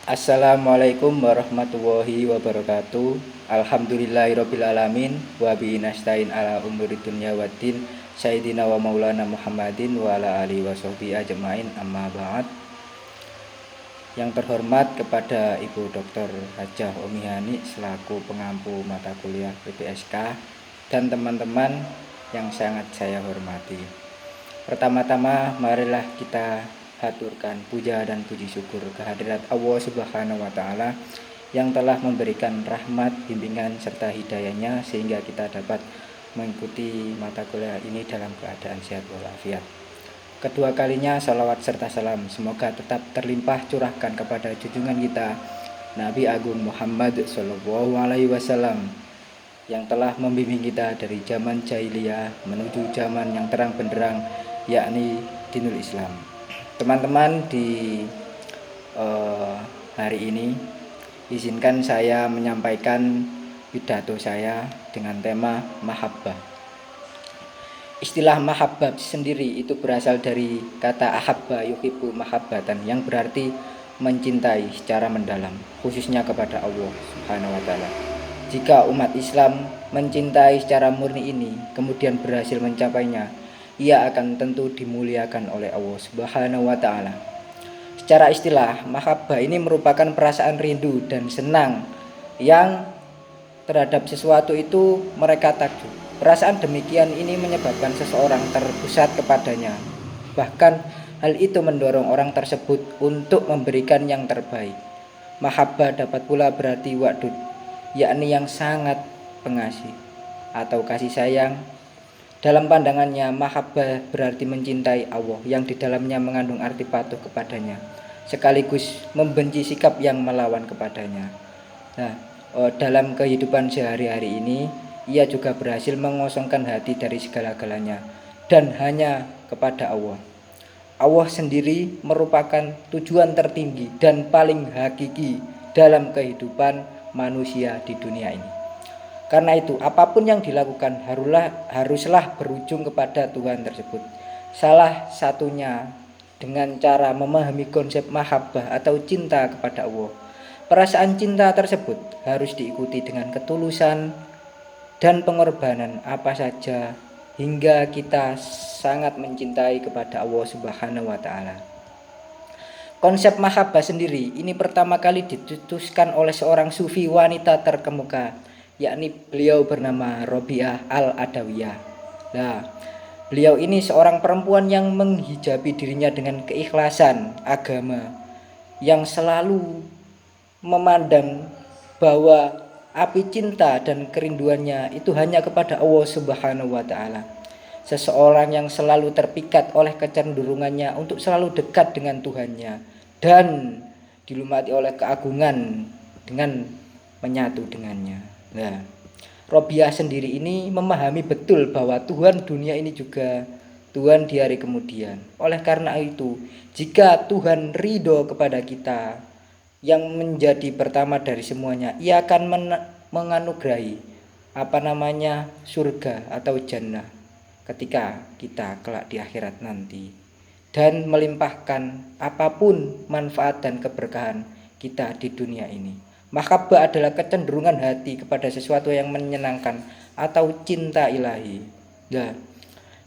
Assalamualaikum warahmatullahi wabarakatuh. Alhamdulillahirabbil alamin wa bihi nasta'in ala umuri dunya waddin. Sayyidina wa maulana Muhammadin wa ala alihi washabihi ajmain, amma ba'd. Yang terhormat kepada Ibu Dr. Hajah Umi Hani selaku pengampu mata kuliah PPSK dan teman-teman yang sangat saya hormati. Pertama-tama marilah kita haturkan puja dan puji syukur kehadirat Allah Subhanahu wa taala yang telah memberikan rahmat, bimbingan serta hidayahnya sehingga kita dapat mengikuti mata kuliah ini dalam keadaan sehat walafiat. Kedua kalinya salawat serta salam semoga tetap terlimpah curahkan kepada junjungan kita Nabi Agung Muhammad Shallallahu Alaihi Wasallam yang telah membimbing kita dari zaman jahiliyah menuju zaman yang terang benderang, yakni dinul Islam. Teman-teman, di hari ini izinkan saya menyampaikan pidato saya dengan tema mahabbah. Istilah mahabbah sendiri itu berasal dari kata ahabba yuhibbu mahabbatan, yang berarti mencintai secara mendalam, khususnya kepada Allah Subhanahu wa taala. Jika umat Islam mencintai secara murni ini kemudian berhasil mencapainya, ia akan tentu dimuliakan oleh Allah Subhanahu wa taala. Secara istilah, mahabbah ini merupakan perasaan rindu dan senang yang terhadap sesuatu itu mereka takjub. Perasaan demikian ini menyebabkan seseorang terpusat kepadanya. Bahkan hal itu mendorong orang tersebut untuk memberikan yang terbaik. Mahabbah dapat pula berarti wadud, yakni yang sangat pengasih atau kasih sayang. Dalam pandangannya, mahabbah berarti mencintai Allah yang di dalamnya mengandung arti patuh kepadanya, sekaligus membenci sikap yang melawan kepadanya. Nah, dalam kehidupan sehari-hari ini, ia juga berhasil mengosongkan hati dari segala-galanya dan hanya kepada Allah. Allah sendiri merupakan tujuan tertinggi dan paling hakiki dalam kehidupan manusia di dunia ini. Karena itu, apapun yang dilakukan haruslah berujung kepada Tuhan tersebut. Salah satunya dengan cara memahami konsep mahabbah atau cinta kepada Allah. Perasaan cinta tersebut harus diikuti dengan ketulusan dan pengorbanan apa saja hingga kita sangat mencintai kepada Allah Subhanahu wa taala. Konsep mahabbah sendiri ini pertama kali dicetuskan oleh seorang sufi wanita terkemuka, yakni beliau bernama Robiah Al-Adawiyah. Nah, beliau ini seorang perempuan yang menghijabi dirinya dengan keikhlasan agama, yang selalu memandang bahwa api cinta dan kerinduannya itu hanya kepada Allah Subhanahu wa taala. Seseorang yang selalu terpikat oleh kecenderungannya untuk selalu dekat dengan Tuhannya dan dilumati oleh keagungan dengan menyatu dengannya. Nah, Robiah sendiri ini memahami betul bahwa Tuhan dunia ini juga Tuhan di hari kemudian. Oleh karena itu, jika Tuhan ridho kepada kita yang menjadi pertama dari semuanya, ia akan menganugerahi surga atau jannah ketika kita kelak di akhirat nanti, dan melimpahkan apapun manfaat dan keberkahan kita di dunia ini. Mahabbah adalah kecenderungan hati kepada sesuatu yang menyenangkan atau cinta ilahi. Nah,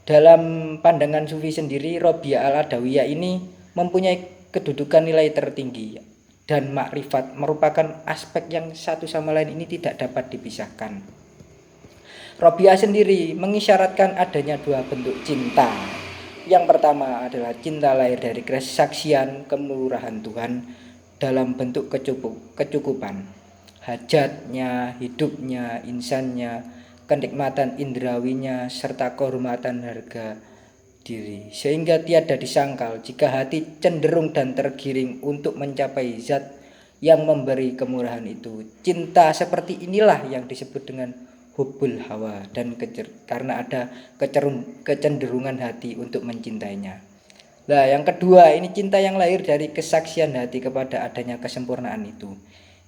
dalam pandangan sufi sendiri, Robiah Al-Adawiyah ini mempunyai kedudukan nilai tertinggi, dan makrifat merupakan aspek yang satu sama lain ini tidak dapat dipisahkan. Robiah sendiri mengisyaratkan adanya dua bentuk cinta. Yang pertama adalah cinta lahir dari kesaksian kemurahan Tuhan dalam bentuk kecukupan hajatnya, hidupnya, insannya, kenikmatan indrawinya, serta kehormatan harga diri, sehingga tiada disangkal jika hati cenderung dan tergiring untuk mencapai zat yang memberi kemurahan itu. Cinta seperti inilah yang disebut dengan hubbul hawa, dan karena ada kecenderungan hati untuk mencintainya. Nah, yang kedua ini cinta yang lahir dari kesaksian hati kepada adanya kesempurnaan itu.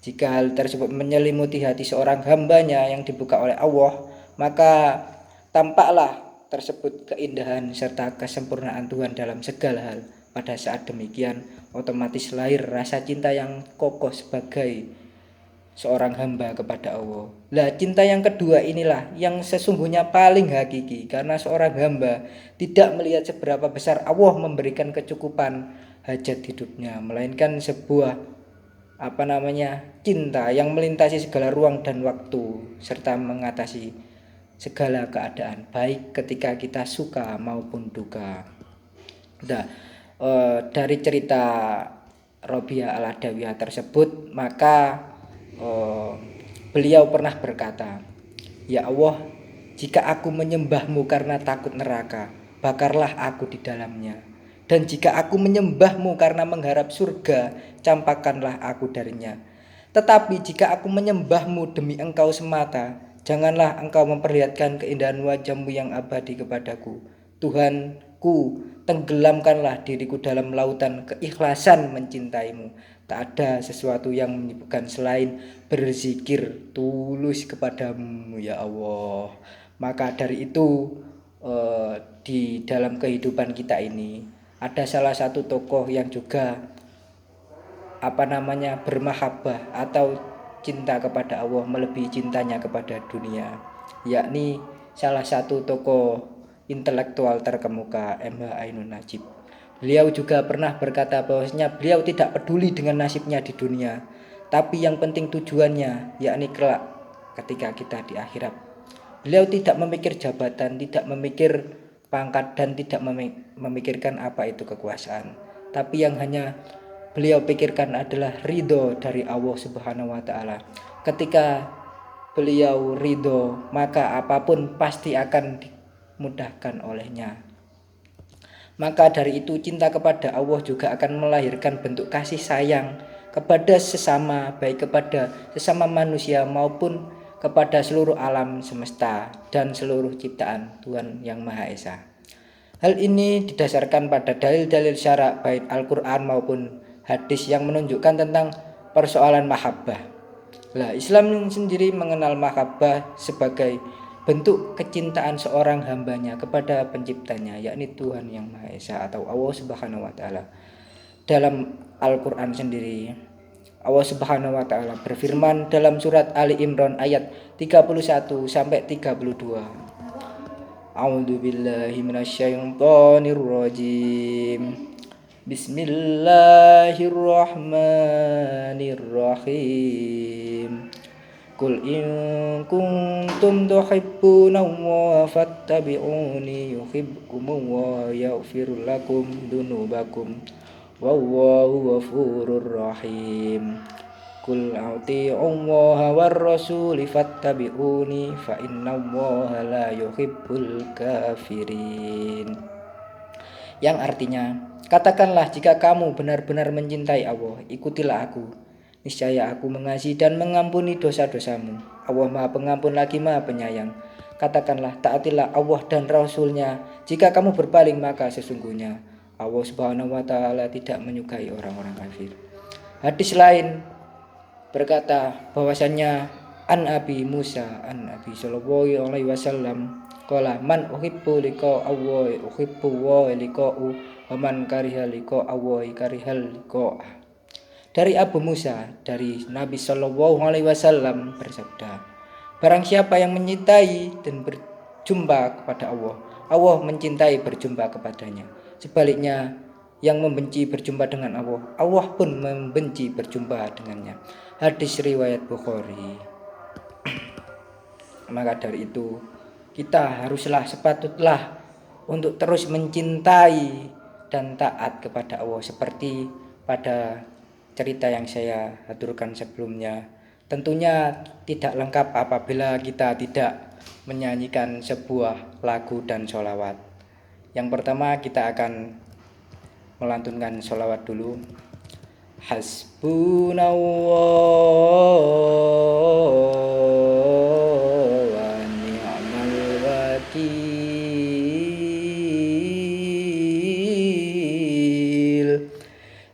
Jika hal tersebut menyelimuti hati seorang hambanya yang dibuka oleh Allah, maka tampaklah tersebut keindahan serta kesempurnaan Tuhan dalam segala hal Pada saat demikian, otomatis lahir rasa cinta yang kokoh sebagai seorang hamba kepada Allah. Lah, cinta yang kedua inilah yang sesungguhnya paling hakiki, karena seorang hamba tidak melihat seberapa besar Allah memberikan kecukupan hajat hidupnya, melainkan sebuah cinta yang melintasi segala ruang dan waktu serta mengatasi segala keadaan, baik ketika kita suka maupun duka. Nah, dari cerita Robiah Al-Adawiyah tersebut, maka beliau pernah berkata, "Ya Allah, jika aku menyembahmu karena takut neraka, bakarlah aku di dalamnya. Dan jika aku menyembahmu karena mengharap surga, campakkanlah aku darinya. Tetapi jika aku menyembahmu demi engkau semata, janganlah engkau memperlihatkan keindahan wajahmu yang abadi kepadaku. Tuhanku, tenggelamkanlah diriku dalam lautan keikhlasan mencintaimu. Tak ada sesuatu yang menyibukkan selain berzikir tulus kepadamu, ya Allah." Maka dari itu, di dalam kehidupan kita ini ada salah satu tokoh yang juga bermahabbah atau cinta kepada Allah melebihi cintanya kepada dunia, yakni salah satu tokoh intelektual terkemuka, M.H. Ainun Najib. Beliau juga pernah berkata bahwasanya beliau tidak peduli dengan nasibnya di dunia, tapi yang penting tujuannya, yakni kelak ketika kita di akhirat. Beliau tidak memikir jabatan, tidak memikir pangkat, dan tidak memikirkan apa itu kekuasaan. Tapi yang hanya beliau pikirkan adalah ridho dari Allah Subhanahu wa Ta'ala. Ketika beliau ridho, maka apapun pasti akan dimudahkan olehnya. Maka dari itu, cinta kepada Allah juga akan melahirkan bentuk kasih sayang kepada sesama, baik kepada sesama manusia maupun kepada seluruh alam semesta dan seluruh ciptaan Tuhan Yang Maha Esa. Hal ini didasarkan pada dalil-dalil syara baik Al-Quran maupun hadis yang menunjukkan tentang persoalan mahabbah. Lah, Islam sendiri mengenal mahabbah sebagai bentuk kecintaan seorang hambanya kepada penciptanya, yakni Tuhan Yang Maha Esa atau Allah Subhanahu wa Ta'ala. Dalam Al-Quran sendiri, Allah Subhanahu wa Ta'ala berfirman dalam surat Ali Imran ayat 31 sampai 32. A'udzu billahi minasyaitonir rajim. Bismillahirrahmanirrahim. Qul in kuntum tuhibbunallaha fattabi'uni yuhibbukumullahu yaghfir lakum dunubakum wallahu ghafurur rahim. Qul ati'ullaha war rasuli fattabi'uni fa innallaha la yuhibbul kafirin. Yang artinya, katakanlah jika kamu benar-benar mencintai Allah, ikutilah aku. Niscaya aku mengasihi dan mengampuni dosa-dosamu. Allah Maha Pengampun lagi Maha Penyayang. Katakanlah, taatilah Allah dan Rasul-Nya. Jika kamu berpaling, maka sesungguhnya Allah Subhanahu wa Ta'ala tidak menyukai orang-orang kafir. Hadis lain berkata bahwasannya an Abi Musa an Nabi sallallahu alaihi wasallam qala man uhibbu liqa Allah uhibbu wa liqa'u wa man kariha liqa Allah karihal liqa. Dari Abu Musa dari Nabi sallallahu alaihi wasallam bersabda, barang siapa yang mencintai dan berjumpa kepada Allah, Allah mencintai berjumpa kepadanya. Sebaliknya, yang membenci berjumpa dengan Allah, Allah pun membenci berjumpa dengannya. Hadis riwayat Bukhari. Maka dari itu, kita sepatutlah untuk terus mencintai dan taat kepada Allah seperti pada cerita yang saya aturkan sebelumnya. Tentunya tidak lengkap apabila kita tidak menyanyikan sebuah lagu dan sholawat. Yang pertama, kita akan melantunkan sholawat dulu. Hasbunallah wa ni'mal wakil,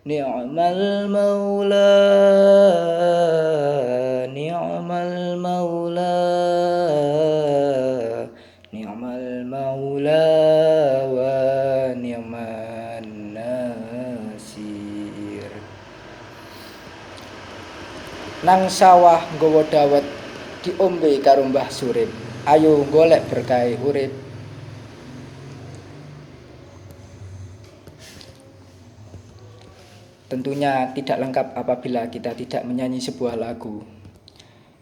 ni'mal maula, ni'mal maula, ni'mal maula wa ni'man nasir. Nang sawah nggawa dawet diombe karo Mbah Surip. Ayo golek berkah urip. Tentunya tidak lengkap apabila kita tidak menyanyi sebuah lagu.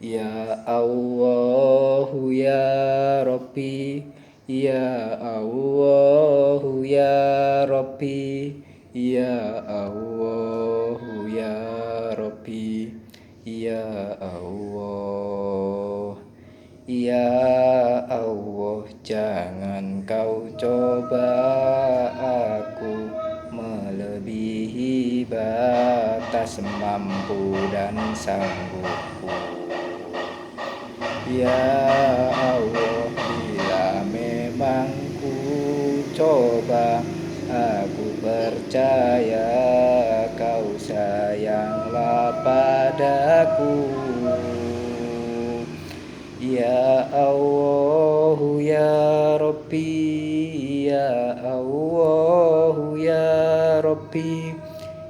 Ya Allahu ya Rabbi, ya Allahu ya Rabbi, ya Allahu ya Rabbi, ya Allah. Ya Allah, jangan kau coba aku melebihi batas mampu dan sanggupku. Ya Allah, bila memang ku coba, aku percaya kau sayanglah padaku. Ya Allahu ya Rabbi, ya Allahu ya Rabbi,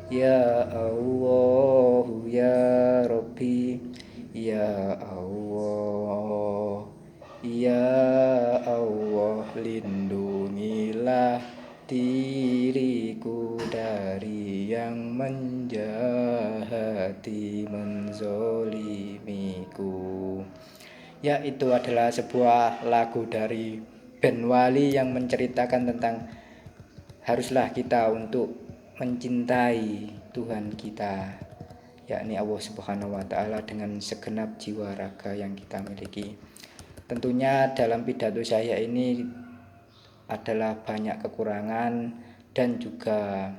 ya Allahu ya Rabbi, ya Allah. Ya Allah, lindungilah diriku dari yang menjahati, menzolimiku. Ya, itu adalah sebuah lagu dari band Wali yang menceritakan tentang haruslah kita untuk mencintai Tuhan kita, yakni Allah Subhanahu wa Ta'ala, dengan segenap jiwa raga yang kita miliki. Tentunya dalam pidato saya ini adalah banyak kekurangan dan juga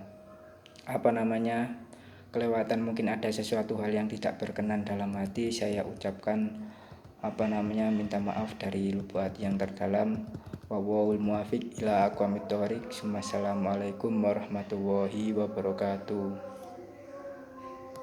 kelewatan, mungkin ada sesuatu hal yang tidak berkenan dalam hati. Saya ucapkan minta maaf dari lubuk hati yang terdalam. Wallahul muwaffiq ila aqwamit thoriq. Wassalamualaikum warahmatullahi wabarakatuh.